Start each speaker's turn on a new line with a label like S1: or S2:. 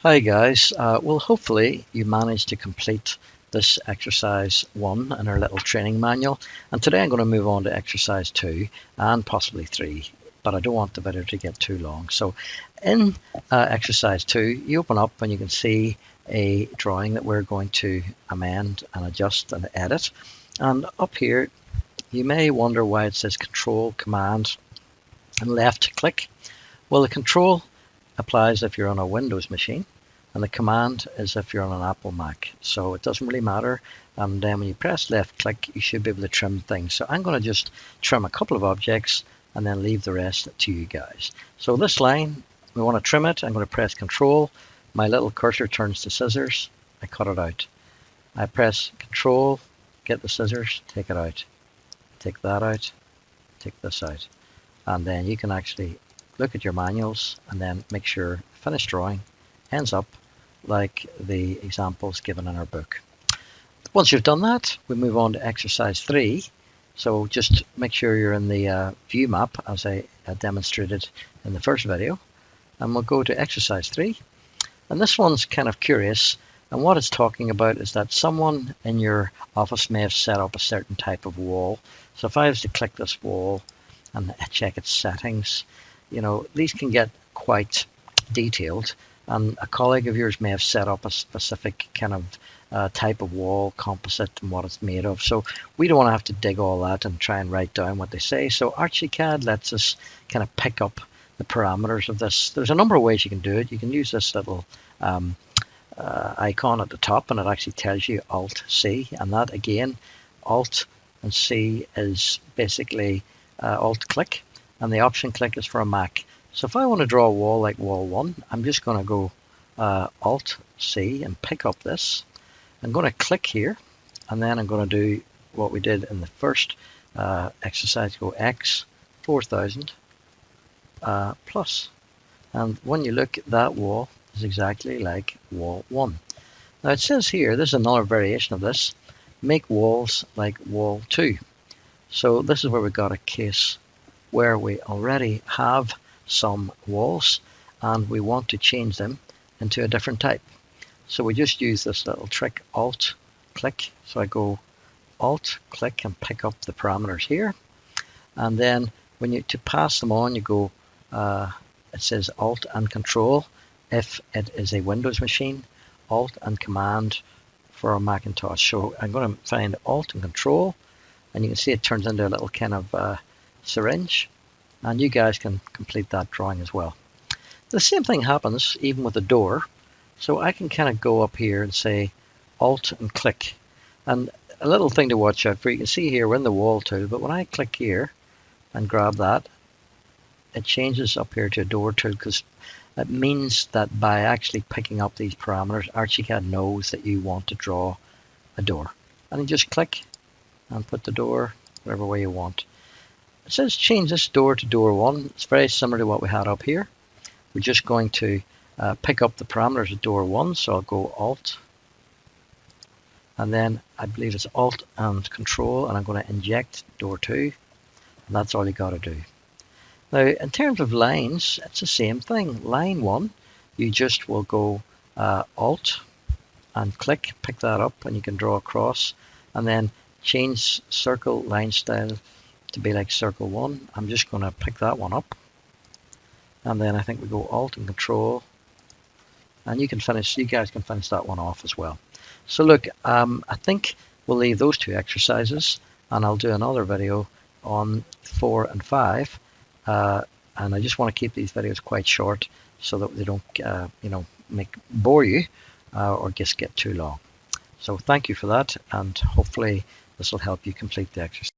S1: Hi guys, well hopefully you managed to complete this exercise 1 in our little training manual, and today I'm going to move on to exercise 2 and possibly 3, but I don't want the video to get too long. So in exercise 2 you open up and you can see a drawing that we're going to amend and adjust and edit, and up here you may wonder why it says Control, Command and left click. Well, the Control applies if you're on a Windows machine, and the command is if you're on an Apple Mac, so it doesn't really matter. And then when you press left click you should be able to trim things. So I'm going to just trim a couple of objects and then leave the rest to you guys. So this line, we want to trim it. I'm going to press Control, my little cursor turns to scissors, I cut it out. I press Control, get the scissors, take it out, take that out, take this out, and then you can actually look at your manuals and then make sure Finish Drawing ends up like the examples given in our book. Once you've done that, we move on to exercise 3. So just make sure you're in the view map as I demonstrated in the first video, and we'll go to exercise 3. And this one's kind of curious, and what it's talking about is that someone in your office may have set up a certain type of wall. So if I was to click this wall and check its settings, you know, these can get quite detailed, and a colleague of yours may have set up a specific kind of type of wall, composite, and what it's made of. So we don't want to have to dig all that and try and write down what they say. So Archicad lets us kind of pick up the parameters of this. There's a number of ways you can do it. You can use this little icon at the top, and it actually tells you Alt-C, and that again, Alt and C is basically Alt-click, and the Option click is for a Mac. So if I want to draw a wall like wall 1, I'm just going to go Alt-C and pick up this. I'm going to click here, and then I'm going to do what we did in the first exercise, go X 4000 plus. And when you look, that wall is exactly like wall 1. Now it says here, this is another variation of this, make walls like wall 2. So this is where we got a case where we already have some walls and we want to change them into a different type. So we just use this little trick, Alt click. So I go Alt click and pick up the parameters here, and then when you to pass them on, you go it says Alt and Control if it is a Windows machine, Alt and Command for a Macintosh. So I'm going to find Alt and Control, and you can see it turns into a little kind of syringe, and you guys can complete that drawing as well. The same thing happens even with the door. So I can kind of go up here and say Alt and click. And a little thing to watch out for, you can see here we're in the wall tool, but when I click here and grab that, it changes up here to a door tool, because it means that by actually picking up these parameters, Archicad knows that you want to draw a door. And you just click and put the door whatever way you want. It says change this door to door 1. It's very similar to what we had up here. We're just going to pick up the parameters of door 1, so I'll go Alt, and then I believe it's Alt and Control, and I'm going to inject door 2, and that's all you got to do. Now in terms of lines, it's the same thing. Line 1, you just will go Alt and click, pick that up, and you can draw across, and then change circle line style to be like circle 1. I'm just going to pick that one up, and then I think we go Alt and Control, and you guys can finish that one off as well. So look, I think we'll leave those 2 exercises, and I'll do another video on 4 and 5, and I just want to keep these videos quite short so that they don't you know, bore you or just get too long. So thank you for that, and hopefully this will help you complete the exercise.